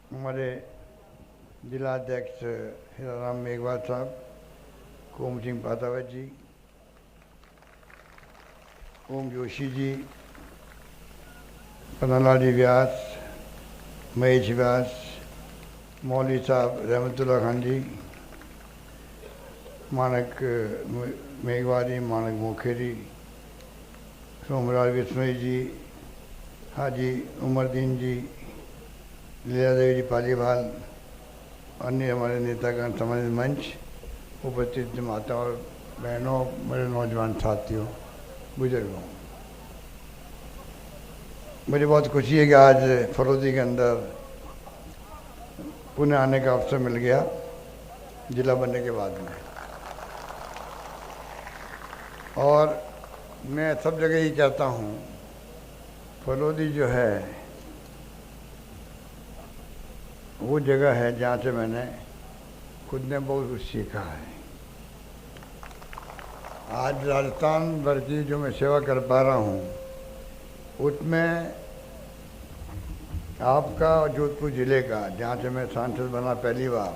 हमारे जिलाध्यक्ष हीराराम मेघवाल साहब, कुम सिंह पातावत जी, ओम जोशी जी, पन्नालाल जी व्यास, महेश व्यास, मौलवी साहब रहमतुल्लाह खान जी, मानक मेघवाल जी, मानक मुखेरी, सोमराज बिश्नोई जी, हाजी उमरदीन जी, लीला देवी जी पालीवाल, अन्य हमारे नेतागण, सम्मानित मंच, उपस्थित माता और बहनों, मेरे नौजवान साथियों, बुजुर्गों, मुझे बहुत खुशी है कि आज फरोदी के अंदर पुणे आने का अवसर मिल गया जिला बनने के बाद में। और मैं सब जगह ही कहता हूँ, फरोदी जो है वो जगह है जहाँ से मैंने खुद ने बहुत कुछ सीखा है। आज राजस्थान भर की जो मैं सेवा कर पा रहा हूँ उसमें आपका जोधपुर ज़िले का, जहाँ से मैं सांसद बना पहली बार,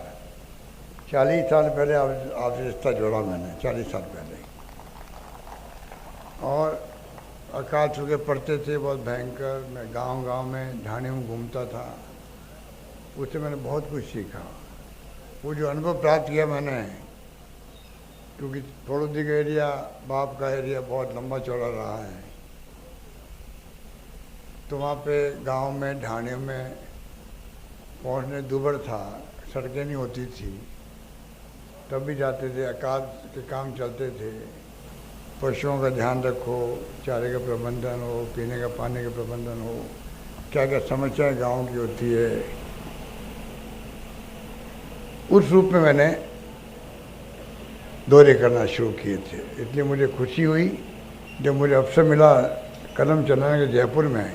40 साल पहले आपसे रिश्ता जोड़ा मैंने, 40 साल पहले। और अकाल चुके पड़ते थे बहुत भयंकर, मैं गांव-गांव में ढाणी में घूमता था, उससे मैंने बहुत कुछ सीखा। वो जो अनुभव प्राप्त किया मैंने, क्योंकि फरोदी का एरिया, बाप का एरिया बहुत लंबा चौड़ा रहा है, तो वहाँ पे गांव में ढाणियों में पहुँचने दूभर था, सड़कें नहीं होती थी, तब भी जाते थे, अकाल के काम चलते थे, पशुओं का ध्यान रखो, चारे का प्रबंधन हो, पीने का पानी का प्रबंधन हो, क्या क्या समस्याएं गांव की होती है, उस रूप में मैंने दौरे करना शुरू किए थे। इसलिए मुझे खुशी हुई जब मुझे अवसर मिला कदम चलाने के जयपुर में,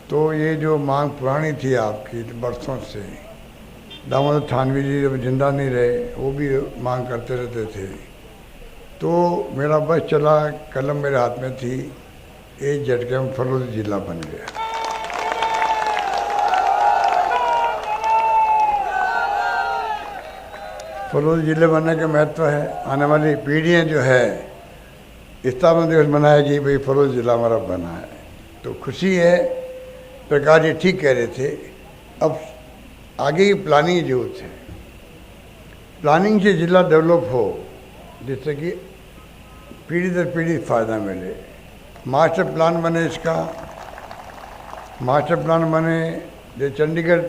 तो ये जो मांग पुरानी थी आपकी बरसों से, दामोदर थानवी जी जब जिंदा नहीं रहे वो भी मांग करते रहते थे, तो मेरा बस चला, कलम मेरे हाथ में थी, एक झटके में फरोदी जिला बन गया। फरोदी जिले बनने का महत्व है, आने वाली पीढ़ियाँ जो है स्थापना दिवस मनाएगी, भाई फरोदी जिला हमारा बना है, तो खुशी है। प्रकाश जी ठीक कह रहे थे, अब आगे की प्लानिंग की जरूरत है। प्लानिंग से जिला डेवलप हो, जिससे कि पीढ़ी दर पीढ़ी फायदा मिले। मास्टर प्लान बने, इसका मास्टर प्लान बने, जो चंडीगढ़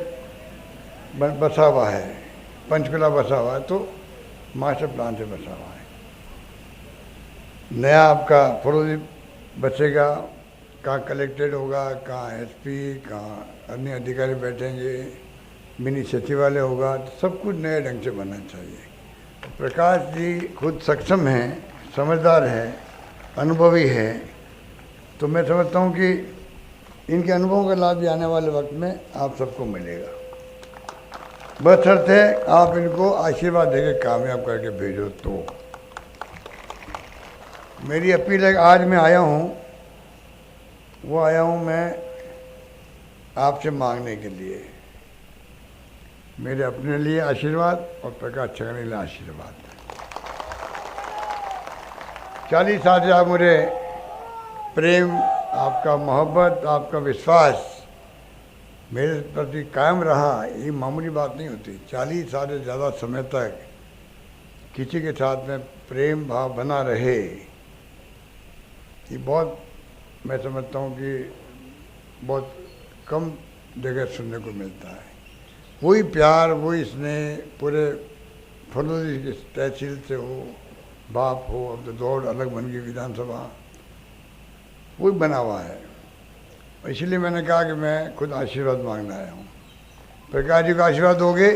बसा हुआ है, पंचकुला बसा हुआ है, तो मास्टर प्लान से बसा हुआ है। नया आपका फरोदी बचेगा, कहाँ कलेक्टेड होगा, कहाँ एसपी, कहाँ अन्य अधिकारी बैठेंगे, मिनी सचिवालय होगा, तो सब कुछ नए ढंग से बनना चाहिए। प्रकाश जी खुद सक्षम हैं, समझदार हैं, अनुभवी है, तो मैं समझता हूँ कि इनके अनुभवों का लाभ भी आने वाले वक्त में आप सबको मिलेगा। बशर्ते आप इनको आशीर्वाद देकर कामयाब करके भेजो। तो मेरी अपील है, आज मैं आया हूँ, वो आया हूँ मैं आपसे मांगने के लिए, मेरे अपने लिए आशीर्वाद और प्रकाश छगन के लिए आशीर्वाद। 40 साल से आप मुझे प्रेम, आपका मोहब्बत, आपका विश्वास मेरे प्रति कायम रहा, ये मामूली बात नहीं होती। 40 साल से ज़्यादा समय तक किसी के साथ में प्रेम भाव बना रहे, ये बहुत, मैं समझता हूँ कि बहुत कम जगह सुनने को मिलता है। वही प्यार, वही स्नेह पूरे फरोदी की तहसील से हो, बाप हो, अब तो दौड़ अलग बन गई विधानसभा, वही बना हुआ है। इसलिए मैंने कहा कि मैं खुद आशीर्वाद मांगने आया हूँ। प्रकाश जी का आशीर्वाद दोगे?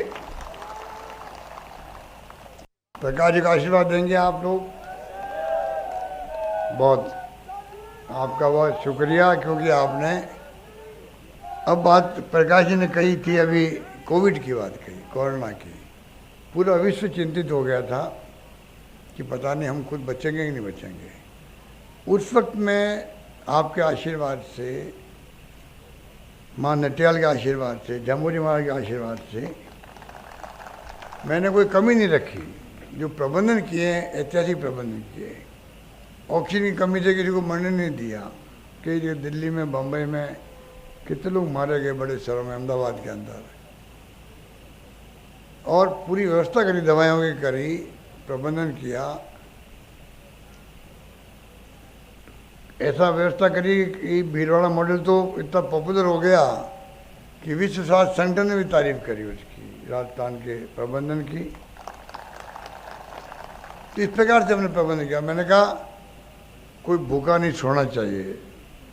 प्रकाश जी का आशीर्वाद देंगे आप लोग? बहुत आपका बहुत शुक्रिया, क्योंकि आपने, अब बात प्रकाश जी ने कही थी, अभी कोविड की बात कही, कोरोना की, पूरा विश्व चिंतित हो गया था कि पता नहीं हम खुद बचेंगे कि नहीं बचेंगे। उस वक्त में आपके आशीर्वाद से माँ नटियाल के आशीर्वाद से, जम्बूरी महाराज के आशीर्वाद से मैंने कोई कमी नहीं रखी। जो प्रबंधन किए हैं, ऐतिहासिक प्रबंधन किए। ऑक्सीजन की कमी से किसी को मरने नहीं दिया। कई जगह दिल्ली में, बम्बई में कितने लोग मारे गए बड़े शहरों में, अहमदाबाद के अंदर। और पूरी व्यवस्था करी, दवाइयों की करी, प्रबंधन किया, ऐसा व्यवस्था करी कि भीलवाड़ा मॉडल तो इतना पॉपुलर हो गया कि विश्व स्वास्थ्य संगठन ने भी तारीफ करी उसकी, राजस्थान के प्रबंधन की। तो इस प्रकार से हमने प्रबंधन किया। मैंने कहा कोई भूखा नहीं छोड़ना चाहिए।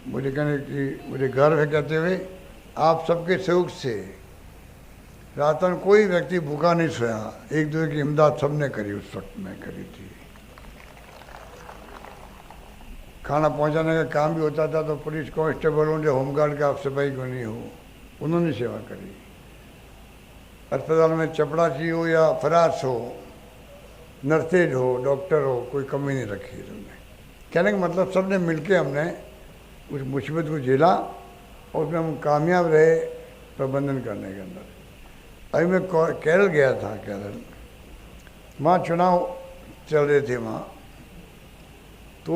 मुझे कहने कि मुझे गर्व है कहते हुए, आप सबके सहयोग से राजस्थान कोई व्यक्ति भूखा नहीं सोया। एक दूसरे की इमदाद सबने करी, उस वक्त में करी थी। खाना पहुंचाने का काम भी होता था तो पुलिस कांस्टेबल हो, होमगार्ड का सिपाही क्यों नहीं हो, उन्होंने सेवा करी। अस्पताल में चपड़ासी हो या फरास हो, नर्सेज हो, डॉक्टर हो, कोई कमी नहीं रखी तुमने। कहने का मतलब सबने मिलके हमने उस मुसीबत को झेला और उसमें हम कामयाब रहे प्रबंधन करने के अंदर। अभी मैं केरल गया था। केरल वहाँ चुनाव चल रहे थे वहाँ, तो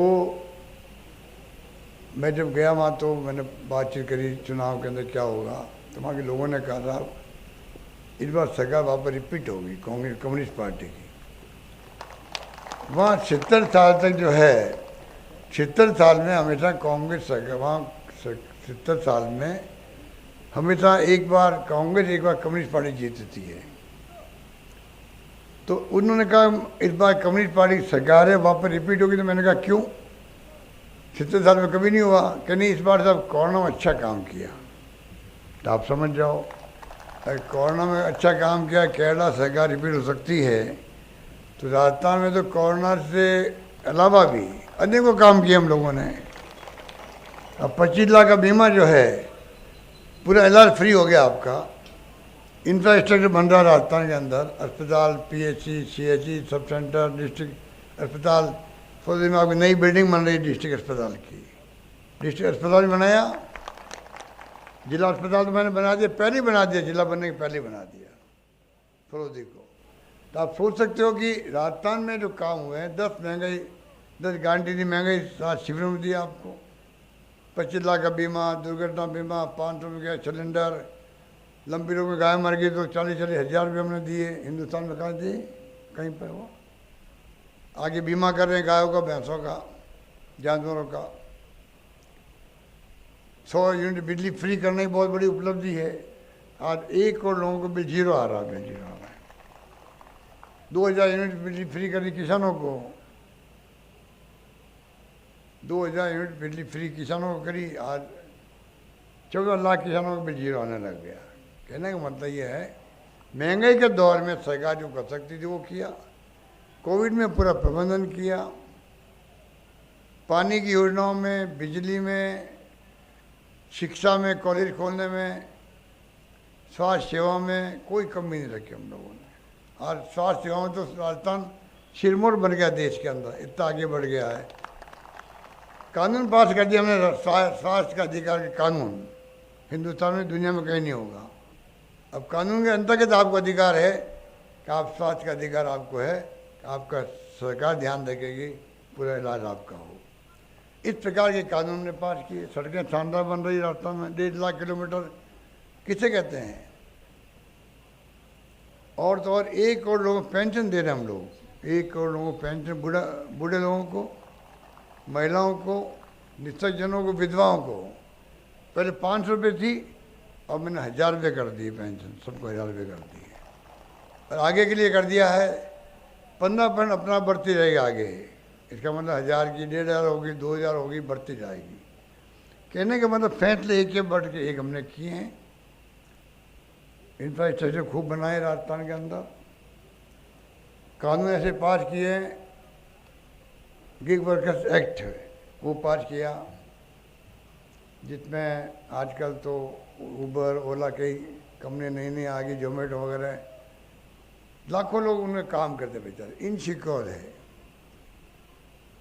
मैं जब गया वहाँ तो मैंने बातचीत करी चुनाव के अंदर क्या होगा। तो वहाँ के लोगों ने कहा था इस बार सरकार वापस रिपीट होगी कांग्रेस कम्युनिस्ट पार्टी की। वहाँ 70 साल तक जो है, 70 साल में हमेशा कांग्रेस सरकार, वहाँ 70 साल में हमेशा एक बार कांग्रेस एक बार कम्युनिस्ट पार्टी जीतती है। तो उन्होंने कहा इस बार कम्युनिस्ट पार्टी की सरकार है, वापस रिपीट होगी। तो मैंने कहा क्यों, 70 साल में कभी नहीं हुआ। कि नहीं, इस बार सब कोरोना में अच्छा काम किया। तो आप समझ जाओ, अगर कोरोना में अच्छा काम किया, केरला सरकार रिपीट हो सकती है, तो राजस्थान में तो कोरोना से अलावा भी अनेकों काम किए हम लोगों ने। अब 25 लाख का बीमा जो है, पूरा इलाज फ्री हो गया आपका। इंफ्रास्ट्रक्चर बन रहा राजस्थान के अंदर, अस्पताल, PHC, CHC, sub centre, district अस्पताल। फौजी में आपकी नई बिल्डिंग बन रही है डिस्ट्रिक्ट अस्पताल की। डिस्ट्रिक्ट अस्पताल भी बनाया, जिला अस्पताल तो मैंने बना दिया, पहले ही बना दिया, जिला बनने के पहले ही बना दिया फरोजी को। तो आप सोच सकते हो कि राजस्थान में जो काम हुए हैं, 10 गारंटी दी महंगाई 7 शिविर में दिया आपको, 25 लाख का बीमा, दुर्घटना बीमा, 500 रुपये का सिलेंडर, लंबी रोग में गाय मर गई तो 40-40 हज़ार रुपये हमने दिए। हिंदुस्तान में कहाँ दिए, कहीं पर हो। आगे बीमा कर रहे हैं गायों का, भैंसों का, जानवरों का। 100 यूनिट बिजली फ्री करने की बहुत बड़ी उपलब्धि है। आज 1 करोड़ लोगों को बिल जीरो आ रहा है, बिल जीरो आ रहा है। 2000 यूनिट बिजली फ्री करनी किसानों को, 2000 यूनिट बिजली फ्री किसानों को करी। आज 14 लाख किसानों को बिल जीरो आने लग गया। कहने का मतलब ये है, महंगाई के दौर में सरकार जो कर सकती थी वो किया। कोविड में पूरा प्रबंधन किया, पानी की योजनाओं में, बिजली में, शिक्षा में, कॉलेज खोलने में, स्वास्थ्य सेवा में कोई कमी नहीं रखी हम लोगों ने। और स्वास्थ्य सेवा में तो राजस्थान सिरमौर बन गया देश के अंदर, इतना आगे बढ़ गया है। कानून पास कर दिया हमने, स्वास्थ्य का अधिकार के कानून हिंदुस्तान में, दुनिया में कहीं नहीं होगा। अब कानून के अंतर्गत आपको अधिकार है कि आप स्वास्थ्य का अधिकार आपको है, आपका सरकार ध्यान रखेगी पूरा इलाज आपका हो। इस प्रकार के कानून ने पास किए। सड़कें शानदार बन रही राजस्थान में, 1.5 लाख किलोमीटर किसे कहते हैं। और तो और 1 करोड़ लोगों को पेंशन दे रहे हैं हम लोग, 1 करोड़ लोगों को पेंशन, बूढ़े लोगों को, महिलाओं को, निश्चितजनों को, विधवाओं को। पहले 500 रुपये थी, अब मैंने 1000 रुपये कर दिए पेंशन, सबको 1000 रुपये कर दिए। और आगे के लिए कर दिया है 15% अपना बढ़ती रहेगी आगे। इसका मतलब 1000 की 1500 होगी, 2000 होगी, बढ़ती जाएगी। कहने का मतलब फैसले एक के बढ़ के एक हमने किए हैं। इंफ्रास्ट्रक्चर खूब बनाए राजस्थान के अंदर, कानून ऐसे पास किए हैं। गिग वर्कर्स एक्ट वो पास किया, जिसमें आजकल तो उबर, ओला, कई कंपनी नई नई आ गई, जोमेटो वगैरह, लाखों लोग उनमें काम करते बेचारे, इनसिक्योर है।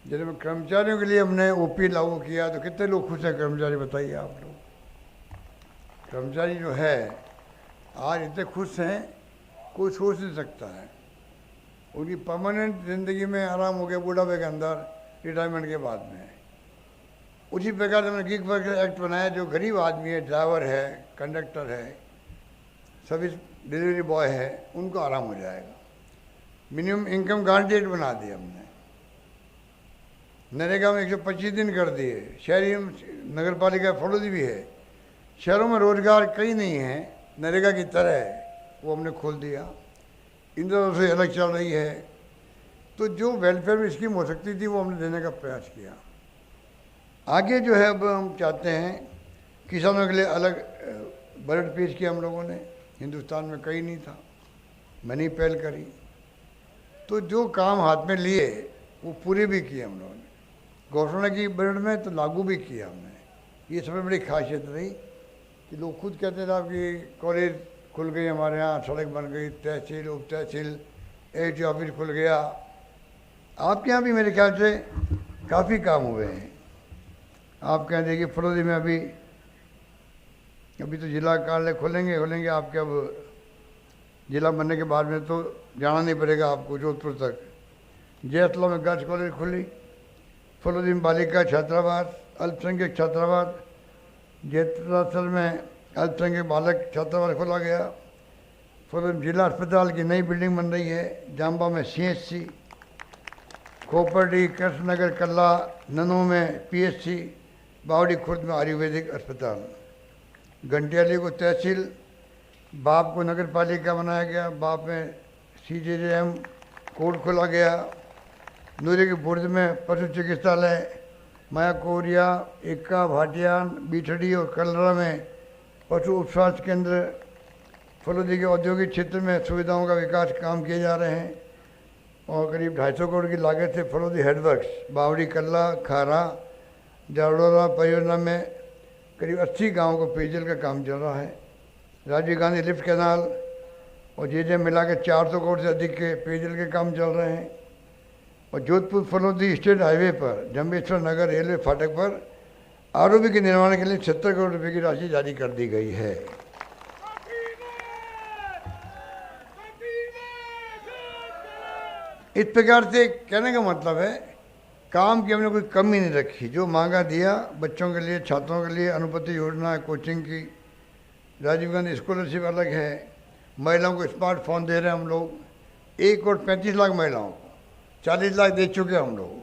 जैसे कर्मचारियों के लिए हमने ओपी लागू किया तो कितने लोग खुश हैं कर्मचारी, बताइए आप लोग। कर्मचारी जो है आज इतने खुश हैं, कोई सोच नहीं सकता है। उनकी परमानेंट ज़िंदगी में आराम हो गया बुढ़ापे के अंदर, रिटायरमेंट के बाद में। उसी प्रकार से मैंने गिग वर्कर एक्ट बनाया, जो गरीब आदमी है, ड्राइवर है, कंडक्टर है, सर्विस डिलीवरी बॉय है, उनको आराम हो जाएगा। मिनिमम इनकम गारंटी एक्ट बना दिया हमने। नरेगा में 125 दिन कर दिए। शहरी नगर पालिका फरोदी भी है। शहरों में रोजगार कई नहीं है नरेगा की तरह, वो हमने खोल दिया। इंदिरा से अलग चल रही है। तो जो वेलफेयर में स्कीम हो सकती थी वो हमने देने का प्रयास किया। आगे जो है अब हम चाहते हैं किसानों के लिए अलग बजट पेश किया हम लोगों ने। हिंदुस्तान में कहीं नहीं था, मैंने ही पहल करी। तो जो काम हाथ में लिए वो पूरे भी किए हम लोगों ने। घोषणा की बजट में तो लागू भी किया हमने। ये सबसे बड़ी खासियत रही कि लोग खुद कहते थे कि कॉलेज खुल गई हमारे यहाँ, सड़क बन गई, तहसील उप तहसील एच ऑफिस खुल गया। आपके यहाँ भी मेरे ख्याल से काफ़ी काम हुए हैं। आपके यहाँ देखिए फरोदी में अभी तो जिला कार्यालय खोलेंगे आपके। अब जिला बनने के बाद में तो जाना नहीं पड़ेगा आपको जोधपुर तक। जयसला में गर्ल्स कॉलेज खुली, फरोदी में बालिका छात्रावास, अल्पसंख्यक छात्रावास, जयसल में अल्पसंख्यक बालक छात्रावास खोला गया। फरोदी में जिला अस्पताल की नई बिल्डिंग बन रही है। जाम्बा में CHC, खोपरडी, कृष्णनगर, कल्ला, ननू में PHC, बावड़ी खुर्द में आयुर्वेदिक अस्पताल। घंटियाली को तहसील, बाप को नगर पालिका बनाया गया। बाप में CJJM कोर्ट खोला गया। नूरे के बुर्ज में पशु चिकित्सालय, माया कोरिया, इक्का, भाटियान, बीठड़ी और कलरा में पशु उपस्वास्थ्य केंद्र। फलोदी के औद्योगिक क्षेत्र में सुविधाओं का विकास काम किए जा रहे हैं और करीब 250 करोड़ की लागत से फलोदी हेडवर्क्स, बावड़ी, कल्ला, खारा, जाड़ोरा परियोजना में करीब 80 गाँव को पेयजल का काम चल रहा है। राजीव गांधी लिफ्ट कैनाल और JJ मिला के 400 करोड़ से अधिक के पेयजल के काम चल रहे हैं। और जोधपुर फलोदी स्टेट हाईवे पर जम्बेश्वर नगर रेलवे फाटक पर ROB के निर्माण के लिए 76 करोड़ रुपए की राशि जारी कर दी गई है। इस प्रकार से कहने का मतलब है काम की हमने कोई कमी नहीं रखी। जो मांगा दिया, बच्चों के लिए, छात्रों के लिए अनुपति योजना है, कोचिंग की, राजीव गांधी स्कॉलरशिप अलग है, महिलाओं को स्मार्टफोन दे रहे हैं हम लोग। 1 करोड़ 35 लाख महिलाओं को 40 लाख दे चुके हैं हम लोग।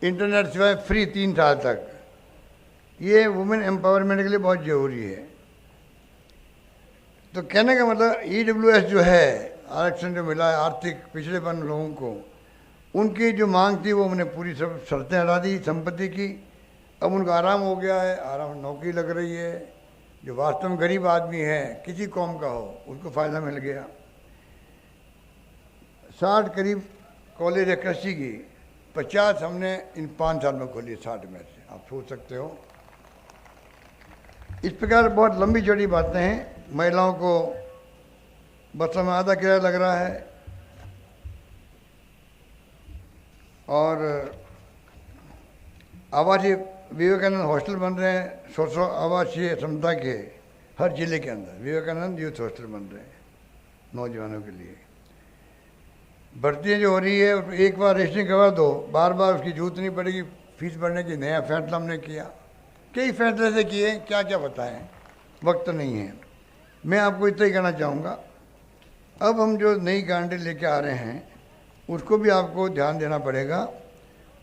इंटरनेट सेवाएं फ्री 3 साल तक। ये वुमेन एम्पावरमेंट के लिए बहुत ज़रूरी है। तो कहने का मतलब EWS जो है, आरक्षण जो मिला है आर्थिक पिछड़ेपन लोगों को, उनकी जो मांग थी वो हमने पूरी सब शर्तें हटा दी संपत्ति की। अब उनको आराम हो गया है, आराम नौकरी लग रही है। जो वास्तव में गरीब आदमी है, किसी कौम का हो, उसको फ़ायदा मिल गया। 60 करीब कॉलेज है कृषि की, 50 हमने इन 5 साल में खोली, 60 में से। आप सोच सकते हो। इस प्रकार बहुत लंबी चौड़ी बातें हैं। महिलाओं को बसों में आधा किराया लग रहा है और आवासीय विवेकानंद हॉस्टल बन रहे हैं। 100 आवासीय क्षमता के हर जिले के अंदर विवेकानंद यूथ हॉस्टल बन रहे हैं नौजवानों के लिए। भर्तियाँ जो हो रही है, एक बार रजिस्ट्रेशन करवा दो, बार बार उसकी जरूरत नहीं पड़ेगी फीस भरने की। नया फैसला हमने किया, कई फैसले से किए, क्या क्या बताएं, वक्त नहीं है। मैं आपको इतना ही कहना चाहूँगा, अब हम जो नई गारंटी लेके आ रहे हैं उसको भी आपको ध्यान देना पड़ेगा,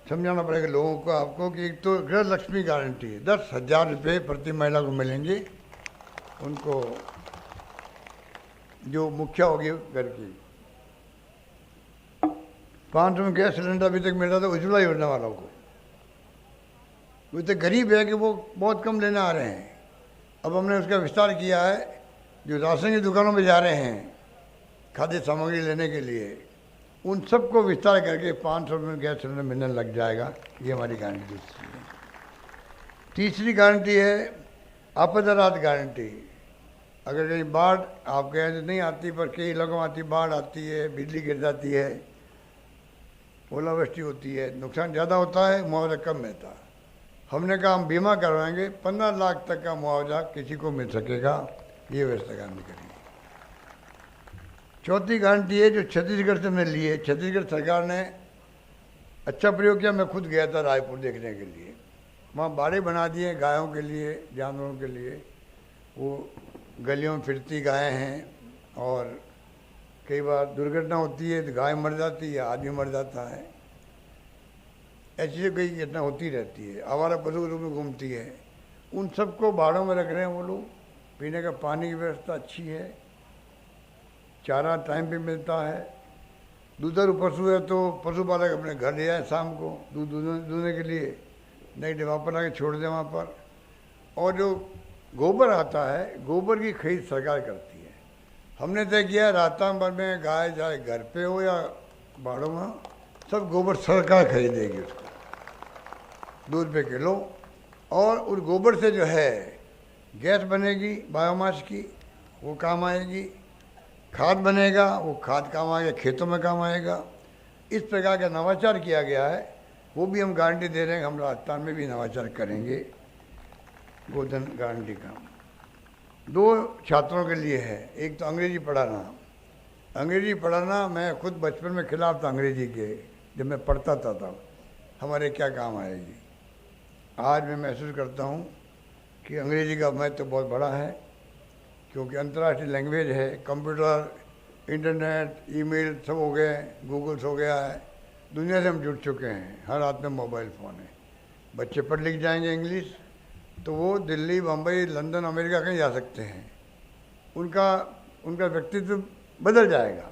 समझाना पड़ेगा लोगों को आपको कि एक तो गृह लक्ष्मी गारंटी है, 10,000 रुपये प्रति महिला को मिलेंगे। उनको जो मुखिया होगी घर की। 500 में गैस सिलेंडर अभी तक मिल रहा था उज्ज्वला योजना वालों को। वो इतने गरीब है कि वो बहुत कम लेने आ रहे हैं। अब हमने उसका विस्तार किया है, जो राशन की दुकानों में जा रहे हैं खाद्य सामग्री लेने के लिए, उन सबको विस्तार करके 500 में गैस सिलेंडर मिलने लग जाएगा। ये हमारी गारंटी है। तीसरी गारंटी है आपदा राहत गारंटी। अगर कहीं बाढ़ आपके यहाँ नहीं आती पर कई इलाकों में आती, बाढ़ आती है, बिजली गिर जाती है, ओलावृष्टि होती है, नुकसान ज़्यादा होता है, मुआवजा कम मिलता है। हमने कहा हम बीमा करवाएंगे, 15 लाख तक का मुआवजा किसी को मिल सकेगा, ये व्यवस्था गारंटी करेंगे। चौथी गारंटी है जो छत्तीसगढ़ से हमने ली है। छत्तीसगढ़ सरकार ने अच्छा प्रयोग किया। मैं खुद गया था रायपुर देखने के लिए, वहाँ बाड़े बना दिए गायों के लिए, जानवरों के लिए। वो गलियों में फिरती गायें हैं और कई बार दुर्घटना होती है तो गाय मर जाती है या आदमी मर जाता है। ऐसी कई घटना होती रहती है, आवारा पशु के रूप में घूमती है। उन सबको बाड़ों में रख रहे हैं वो लोग। पीने का पानी की व्यवस्था अच्छी है, चारा टाइम पे मिलता है। दूधारू पशु है तो पशुपालक अपने घर ले आए शाम को दूध दूधने के लिए, नहीं डिब्बा पर आके छोड़ दें वहाँ पर। और जो गोबर आता है, गोबर की खरीद सरकार करती है। हमने तय किया राजस्थान भर में गाय चाहे घर पे हो या बाड़ों में, सब गोबर सरकार खरीदेगी उसको ₹2 किलो। और उस गोबर से जो है गैस बनेगी बायोमास की, वो काम आएगी। खाद बनेगा, वो खाद काम आएगा, खेतों में काम आएगा। इस प्रकार का नवाचार किया गया है, वो भी हम गारंटी दे रहे हैं। हम राजस्थान में भी नवाचार करेंगे गोधन गारंटी का। 2 छात्रों के लिए है। एक तो अंग्रेजी पढ़ाना। अंग्रेजी पढ़ाना, मैं खुद बचपन में खिलाफ था अंग्रेजी के, जब मैं पढ़ता था तब हमारे क्या काम आएगी। आज मैं महसूस करता हूँ कि अंग्रेजी का महत्व तो बहुत बड़ा है, क्योंकि अंतर्राष्ट्रीय लैंग्वेज है। कंप्यूटर, इंटरनेट, ईमेल सब हो गए, गूगल्स हो गया है, दुनिया से हम जुड़ चुके हैं। हर हाथ में मोबाइल फ़ोन है। बच्चे पढ़ लिख जाएंगे इंग्लिश तो वो दिल्ली, बम्बई, लंदन, अमेरिका कहीं जा सकते हैं। उनका व्यक्तित्व बदल जाएगा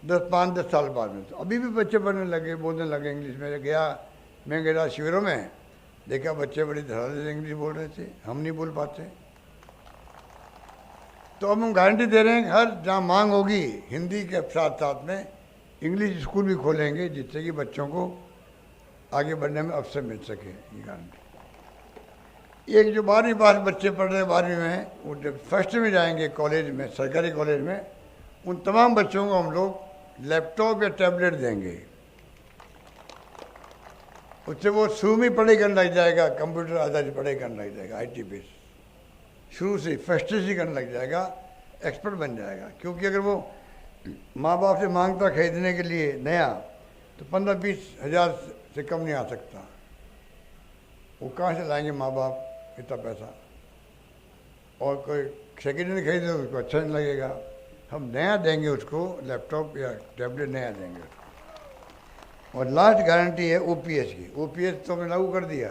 5-10 साल बाद में। तो अभी भी बच्चे पढ़ने लगे, बोलने लगे इंग्लिश में। मैं गया शिविरों में, देखा बच्चे बड़ी धड़ाधड़ से इंग्लिश बोल रहे थे, हम नहीं बोल पाते। तो अब हम गारंटी दे रहे हैं कि हर जहाँ मांग होगी हिंदी के साथ साथ में इंग्लिश स्कूल भी खोलेंगे, जिससे कि बच्चों को आगे बढ़ने में अवसर मिल सके। ये गारंटी। एक जो 12वीं पास बच्चे पढ़ रहे हैं 12वीं में, वो जब फर्स्ट में जाएंगे कॉलेज में, सरकारी कॉलेज में, उन तमाम बच्चों को हम लोग लैपटॉप या टैबलेट देंगे। उससे वो शुरू में पढ़ाई करने लग जाएगा, कंप्यूटर आधारित पढ़ाई करने लग जाएगा, IT बेस शुरू से फर्स्ट से ही करने लग जाएगा, एक्सपर्ट बन जाएगा। क्योंकि अगर वो माँ बाप से मांगता खरीदने के लिए नया, तो 15-20 हज़ार से कम नहीं आ सकता। वो कहाँ से लाएंगे माँ बाप इतना पैसा। और कोई सेकेंड हैंड खरीदे तो उसको अच्छा नहीं लगेगा। हम नया देंगे उसको, लैपटॉप या टैबलेट नया देंगे उसको। और लास्ट गारंटी है OPS की। OPS तो हमने लागू कर दिया,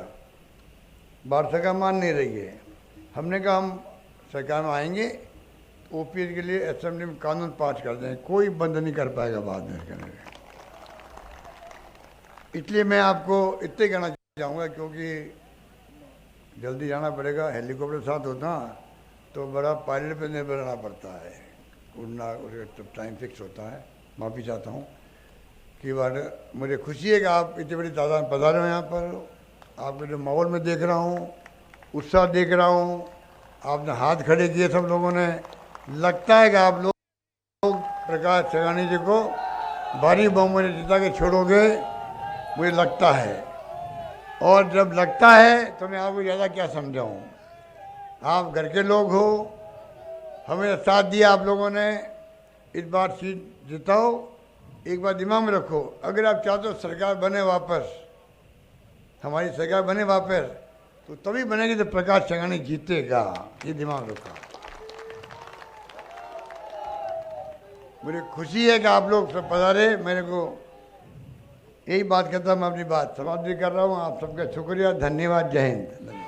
भारत सरकार मान नहीं रही है। हमने कहा हम सरकार में आएंगे, OPS के लिए असेंबली में कानून पास कर दें, कोई बंद नहीं कर पाएगा बाद में करने में। इसलिए मैं आपको इतने कहना चाहूँगा, क्योंकि जल्दी जाना पड़ेगा। हेलीकॉप्टर साथ होता तो बड़ा पायलट पे निर्भर रहना पड़ता है, उड़ना उसका टाइम फिक्स होता है। माफ़ी चाहता हूँ कि बार मुझे खुशी है कि आप इतनी बड़ी तादाद में पधारे हो यहाँ पर। आपके जो माहौल में देख रहा हूँ, उत्साह देख रहा हूँ, आपने हाथ खड़े किए सब लोगों ने। लगता है कि आप लोग प्रकाश सगानी जी को भारी बहुमत से जिता के छोड़ोगे, मुझे लगता है। और जब लगता है तो मैं आपको ज़्यादा क्या समझाऊँ। आप घर के लोग हो, हमें साथ दिया आप लोगों ने, इस बार सीट जिताओ। एक बार दिमाग में रखो, अगर आप चाहते हो सरकार बने वापस, हमारी सरकार बने वापस, तो तभी बनेगी जब प्रकाश सगानी जीतेगा। ये दिमाग रखो। मुझे खुशी है कि आप लोग सब पधारे। मेरे को यही बात कहता, मैं अपनी बात समाप्त भी कर रहा हूँ। आप सबका शुक्रिया, धन्यवाद, जय हिंद।